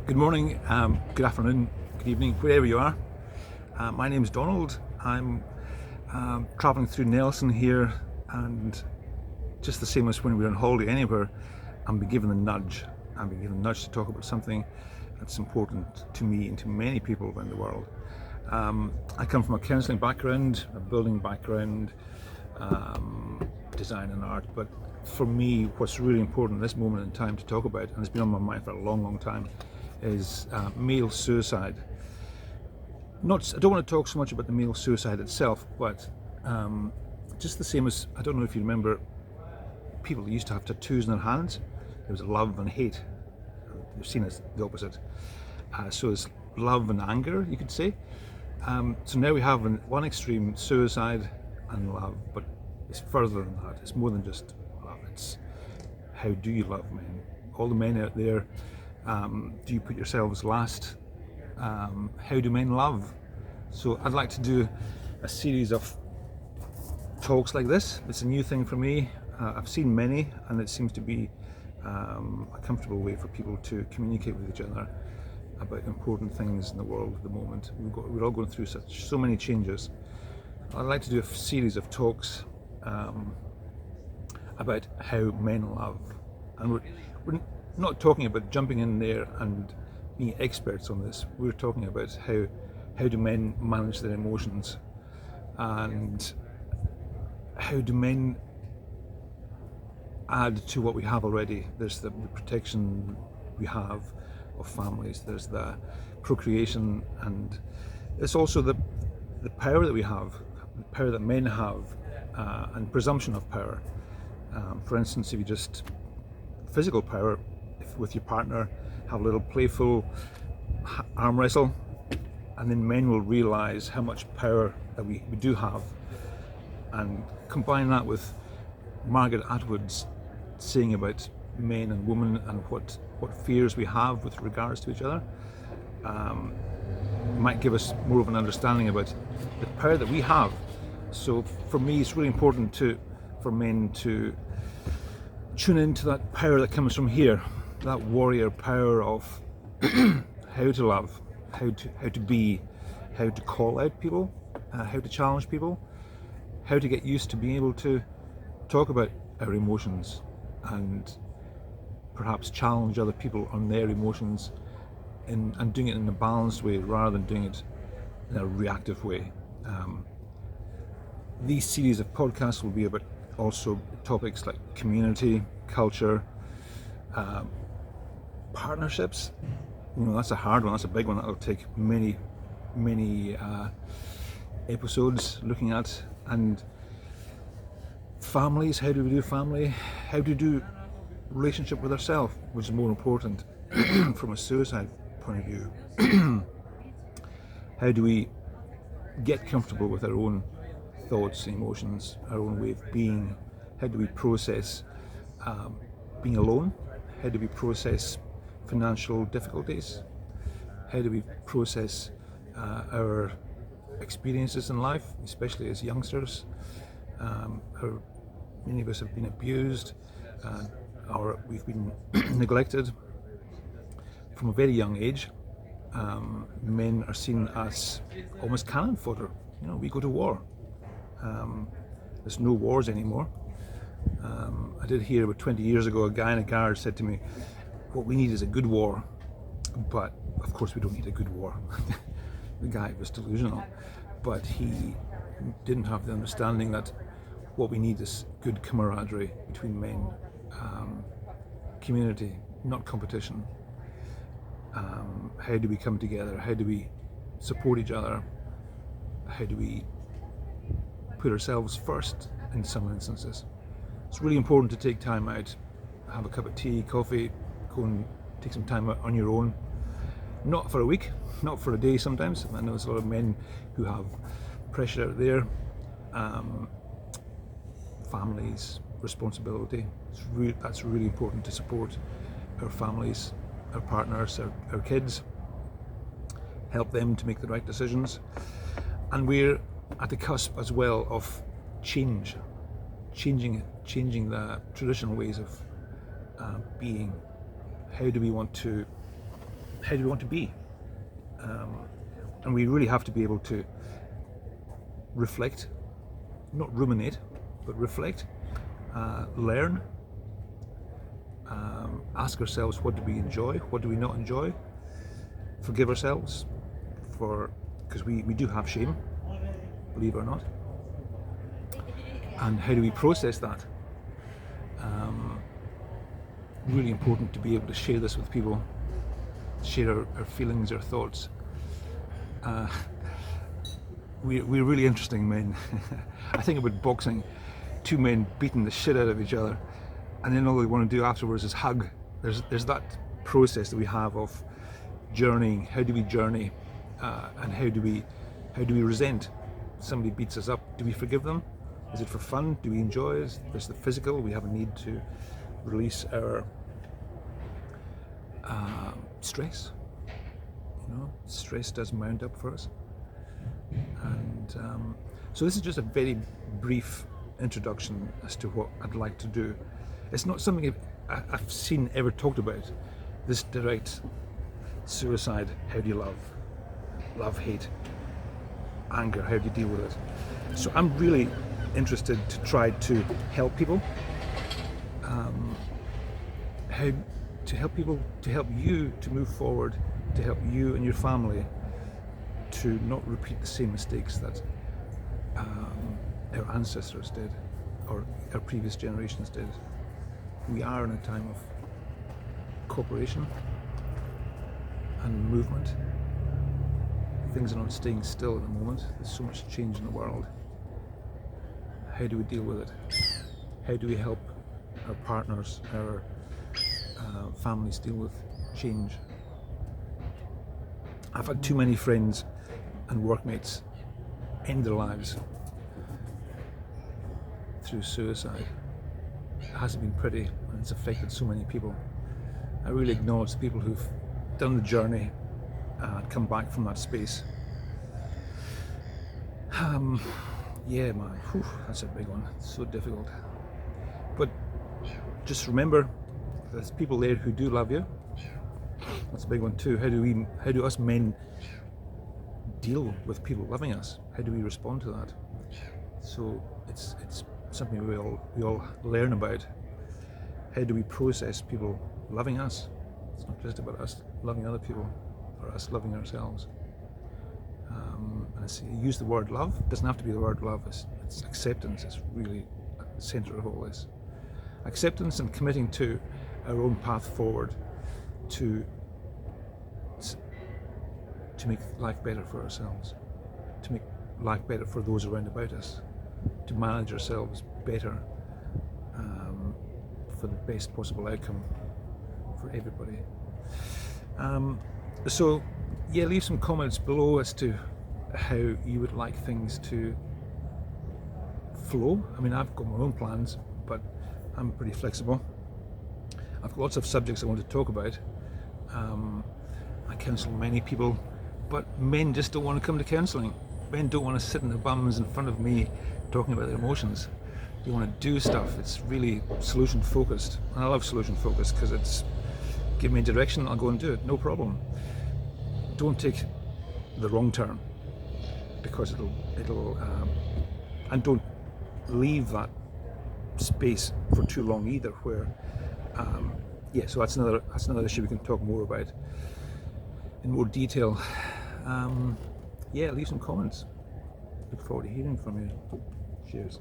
Good morning, good afternoon, good evening, wherever you are. My name is Donald. I'm travelling through Nelson here, and just the same as when we're on holiday anywhere, I'm being given a nudge. I'm being given a nudge to talk about something that's important to me and to many people around the world. I come from a counselling background, a building background, design and art, but for me, what's really important at this moment in time to talk about, and it's been on my mind for a long time, is male suicide. I don't want to talk so much about the male suicide itself, but just the same as, I don't know if you remember, people used to have tattoos on their hands. There was love and hate. We've seen as the opposite. So it's love and anger, you could say. So now we have in one extreme suicide and love, but it's further than that. It's more than just love. It's how do you love men? All the men out there, do you put yourselves last? How do men love? So I'd like to do a series of talks like this. It's a new thing for me. I've seen many, and it seems to be a comfortable way for people to communicate with each other about important things in the world at the moment. We're all going through so many changes. I'd like to do a series of talks about how men love, and we're not talking about jumping in there and being experts on this. We're talking about how do men manage their emotions, and how do men add to what we have already. There's the protection we have of families, there's the procreation, and it's also the power that we have, the power that men have, and presumption of power. For instance, if you just physical power, if with your partner, have a little playful arm wrestle, and then men will realize how much power that we do have, and combine that with Margaret Atwood's saying about men and women and what fears we have with regards to each other, might give us more of an understanding about the power that we have. So for me, it's really important for men to tune into that power that comes from here, that warrior power of how to love, how to be, how to call out people, how to challenge people, how to get used to being able to talk about our emotions and perhaps challenge other people on their emotions, and doing it in a balanced way rather than doing it in a reactive way. These series of podcasts will be about also topics like community, culture, partnerships. That's a hard one, that's a big one, that'll take many episodes looking at. And families, how do we do family? How do we do relationship with ourselves, which is more important from a suicide point of view? How do we get comfortable with our own thoughts and emotions, our own way of being? How do we process being alone? How do we process financial difficulties? How do we process our experiences in life, especially as youngsters? Many of us have been abused, or we've been neglected from a very young age. Men are seen as almost cannon fodder. We go to war. There's no wars anymore. I did hear about 20 years ago, a guy in a garage said to me, what we need is a good war, but of course we don't need a good war. The guy was delusional, but he didn't have the understanding that what we need is good camaraderie between men, community, not competition. How do we come together? How do we support each other? How do we put ourselves first in some instances? It's really important to take time out, have a cup of tea, coffee, go and take some time out on your own. Not for a week, not for a day sometimes. I know there's a lot of men who have pressure out there. Families, responsibility. That's really important to support our families, our partners, our kids. Help them to make the right decisions. And we're at the cusp as well of changing the traditional ways of being. How do we want to how do we want to be? And we really have to be able to reflect, not ruminate, but reflect, learn, ask ourselves, what do we enjoy, what do we not enjoy, forgive ourselves because we do have shame, believe it or not, and how do we process that? Really important to be able to share this with people, share our feelings, our thoughts. We're really interesting men. I think about boxing, two men beating the shit out of each other, and then all they want to do afterwards is hug. There's that process that we have of journeying. How do we journey, and how do we resent? Somebody beats us up. Do we forgive them? Is it for fun? Do we enjoy it? There's the physical. We have a need to release our stress. Stress does mount up for us. And so this is just a very brief introduction as to what I'd like to do. It's not something I've seen ever talked about, this direct suicide. How do you love, hate, anger, how do you deal with it? So I'm really interested to try to help people, how to help people, to help you to move forward, to help you and your family to not repeat the same mistakes that our ancestors did, or our previous generations did. We are in a time of cooperation and movement. Things are not staying still at the moment. There's so much change in the world. How do we deal with it? How do we help our partners, our families deal with change? I've had too many friends and workmates end their lives through suicide. It hasn't been pretty, and it's affected so many people. I really acknowledge the people who've done the journey and come back from that space. Yeah, man, that's a big one. It's so difficult. But just remember, there's people there who do love you. That's a big one too. How do us men deal with people loving us? How do we respond to that? So it's something we all learn about. How do we process people loving us? It's not just about us loving other people, or us loving ourselves. And I use the word love. It doesn't have to be the word love. It's acceptance. It's really at the centre of all this. Acceptance and committing to our own path forward to make life better for ourselves, to make life better for those around about us, to manage ourselves better for the best possible outcome for everybody. So yeah, leave some comments below as to how you would like things to flow. I mean, I've got my own plans, but I'm pretty flexible. I've got lots of subjects I want to talk about. I counsel many people, but men just don't want to come to counselling. Men don't want to sit in their bums in front of me talking about their emotions. They want to do stuff. It's really solution focused, and I love solution focused because it's give me a direction, I'll go and do it, no problem. Don't take the wrong turn, because it'll and don't leave that space for too long either, where yeah, so that's another issue we can talk more about in more detail. Yeah, leave some comments. Look forward to hearing from you. Cheers.